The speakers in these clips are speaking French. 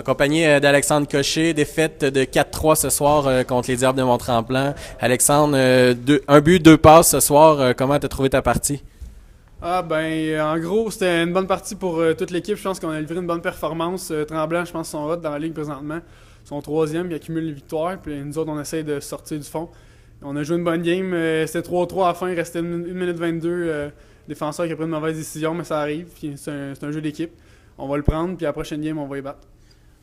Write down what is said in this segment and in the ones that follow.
En compagnie d'Alexandre Cochet, défaite de 4-3 ce soir contre les Diables de Mont-Tremblant. Alexandre, un but, 2 passes ce soir. Comment tu as trouvé ta partie? En gros, c'était une bonne partie pour toute l'équipe. Je pense qu'on a livré une bonne performance. Tremblant, je pense, sont hot dans la ligue présentement. Ils sont troisième, ils accumulent les victoires. Puis nous autres, on essaye de sortir du fond. On a joué une bonne game. C'était 3-3 à la fin, il restait 1 minute 22. Défenseur qui a pris une mauvaise décision, mais ça arrive. Puis c'est un jeu d'équipe. On va le prendre, puis la prochaine game, on va y battre.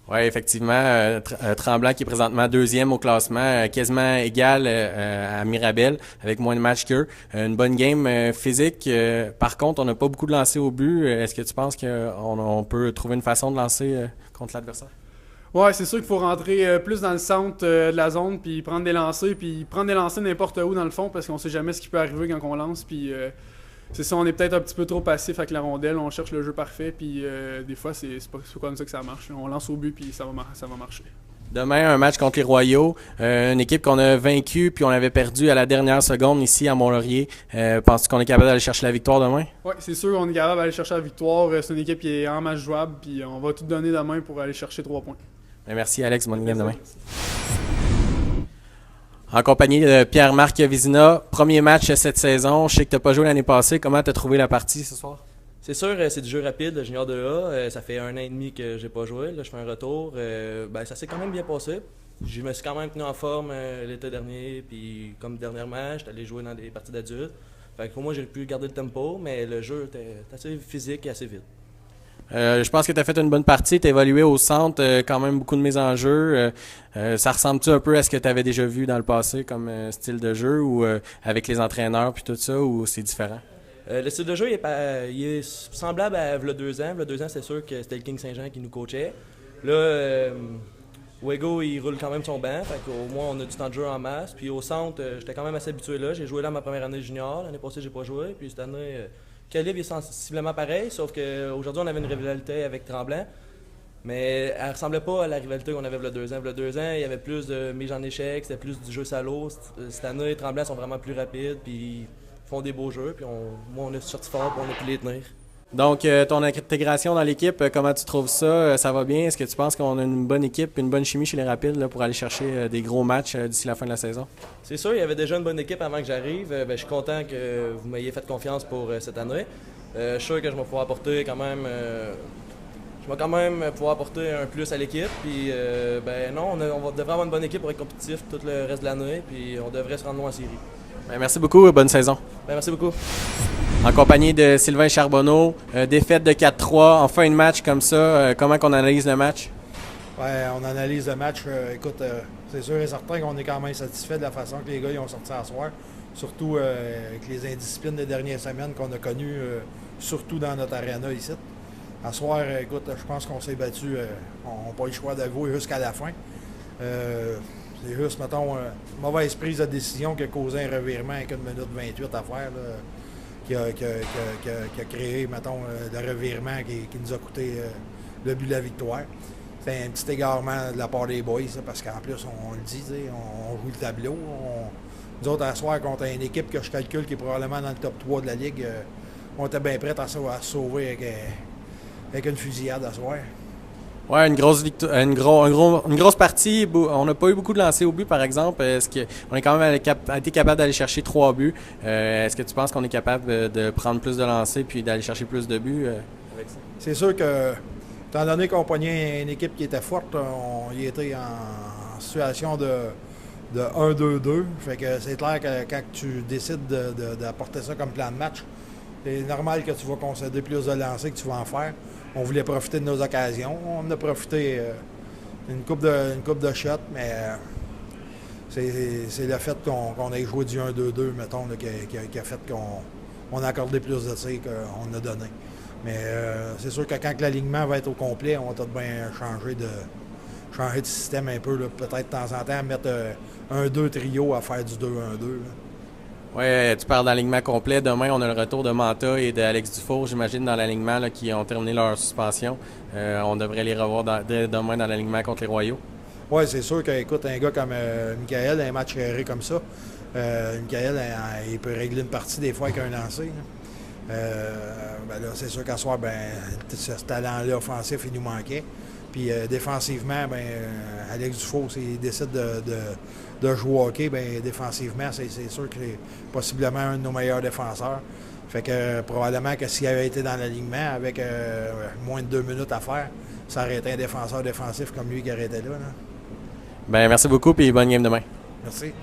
Oui, effectivement. Tremblant qui est présentement deuxième au classement, quasiment égal à Mirabel, avec moins de matchs qu'eux. Une bonne game physique. Par contre, on n'a pas beaucoup de lancers au but. Est-ce que tu penses qu'on peut trouver une façon de lancer contre l'adversaire? Ouais, c'est sûr qu'il faut rentrer plus dans le centre de la zone, puis prendre des lancers n'importe où dans le fond, parce qu'on sait jamais ce qui peut arriver quand on lance. Puis c'est ça, on est peut-être un petit peu trop passif avec la rondelle, on cherche le jeu parfait, puis des fois c'est pas comme ça que ça marche. On lance au but, puis ça va marcher. Demain, un match contre les Royaux, une équipe qu'on a vaincue puis on avait perdu à la dernière seconde ici à Mont-Laurier. Penses-tu qu'on est capable d'aller chercher la victoire demain? Oui, c'est sûr, on est capable d'aller chercher la victoire. C'est une équipe qui est en match jouable, puis on va tout donner demain pour aller chercher 3 points. Merci Alex, bonne game demain. En compagnie de Pierre-Marc Vizina, premier match cette saison. Je sais que tu n'as pas joué l'année passée. Comment tu as trouvé la partie ce soir? C'est sûr, c'est du jeu rapide, le junior 2A. Ça fait 1 an et demi que j'ai pas joué. Là, je fais un retour. Ça s'est quand même bien passé. Je me suis quand même tenu en forme l'été dernier. Puis comme dernier match, j'étais allé jouer dans des parties d'adultes. Fait que moi, j'ai pu garder le tempo, mais le jeu était assez physique et assez vite. Je pense que tu as fait une bonne partie, tu as évolué au centre, quand même beaucoup de mises en jeu. Ça ressemble-tu un peu à ce que tu avais déjà vu dans le passé comme style de jeu ou avec les entraîneurs puis tout ça, ou c'est différent? Le style de jeu il est semblable à V'là 2 ans. V'là 2 ans, c'est sûr que c'était le King Saint-Jean qui nous coachait. Là, Wego, il roule quand même son banc, fait qu'au moins on a du temps de jeu en masse. Puis au centre, j'étais quand même assez habitué là. J'ai joué là ma première année junior. L'année passée, j'ai pas joué. Puis cette année, Caleb est sensiblement pareil, sauf qu'aujourd'hui, on avait une rivalité avec Tremblant. Mais elle ressemblait pas à la rivalité qu'on avait v'là 2 ans. V'là 2 ans, il y avait plus de mise en échec, c'était plus du jeu salaud. Cette année, les Tremblants sont vraiment plus rapides, puis ils font des beaux jeux. Puis moi, on est sorti fort, puis on a pu les tenir. Donc, ton intégration dans l'équipe, comment tu trouves ça? Ça va bien? Est-ce que tu penses qu'on a une bonne équipe, une bonne chimie chez les Rapides là, pour aller chercher des gros matchs d'ici la fin de la saison? C'est sûr, il y avait déjà une bonne équipe avant que j'arrive. Je suis content que vous m'ayez fait confiance pour cette année. Je suis sûr que je vais pouvoir apporter quand même... je vais quand même pouvoir apporter un plus à l'équipe. Puis, on devrait avoir une bonne équipe pour être compétitif tout le reste de l'année. Puis, on devrait se rendre loin en série. Merci beaucoup, bonne saison. Merci beaucoup. En compagnie de Sylvain Charbonneau, défaite de 4-3 en fin de match comme ça, comment qu'on analyse le match? Ouais, on analyse le match. Écoute, c'est sûr et certain qu'on est quand même satisfait de la façon que les gars ils ont sorti à soir. Surtout avec les indisciplines des dernières semaines qu'on a connues, surtout dans notre aréna ici. À soir, écoute, je pense qu'on s'est battu. On n'a pas eu le choix d'avouer jusqu'à la fin. C'est juste, mettons, mauvaise prise de décision qui a causé un revirement avec 1 minute 28 à faire. Là, qui a créé, mettons, le revirement qui nous a coûté le but de la victoire. C'est un petit égarement de la part des boys, ça, parce qu'en plus, on le dit, on joue le tableau. Nous autres, à soir, contre une équipe que je calcule qui est probablement dans le top 3 de la Ligue, on était bien prêts à se sauver avec une fusillade à soir. Oui, une grosse partie. On n'a pas eu beaucoup de lancers au but, par exemple. Est-ce qu'on est quand même été capable d'aller chercher 3 buts? Est-ce que tu penses qu'on est capable de prendre plus de lancers puis d'aller chercher plus de buts avec ça? C'est sûr que, étant donné qu'on pognait une équipe qui était forte, on y était en situation de 1-2-2. Fait que c'est clair que quand tu décides d'apporter ça comme plan de match, c'est normal que tu vas concéder plus de lancers que tu vas en faire. On voulait profiter de nos occasions. On a profité une coupe de shots, mais c'est le fait qu'on ait joué du 1-2-2, mettons, là, qui a fait qu'on a accordé plus de tirs qu'on a donné. Mais c'est sûr que quand l'alignement va être au complet, on va tout bien changer de système un peu, peut-être de temps en temps, mettre un 2 trio à faire du 2-1-2. Oui, tu parles d'alignement complet. Demain, on a le retour de Manta et d'Alex Dufour, j'imagine, dans l'alignement là, qui ont terminé leur suspension. On devrait les revoir demain dans l'alignement contre les Royaux. Oui, c'est sûr qu'écoute, un gars comme Michael, un match serré comme ça, Michael, il peut régler une partie des fois avec un lancer. Là, c'est sûr qu'à soir, ce talent-là offensif, il nous manquait. Puis Puis défensivement, Alex Dufault, s'il décide de jouer au hockey, défensivement, c'est sûr qu'il est possiblement un de nos meilleurs défenseurs. Fait que probablement que s'il avait été dans l'alignement avec moins de 2 minutes à faire, ça aurait été un défenseur défensif comme lui qui aurait été là. Ben, merci beaucoup, puis bonne game demain. Merci.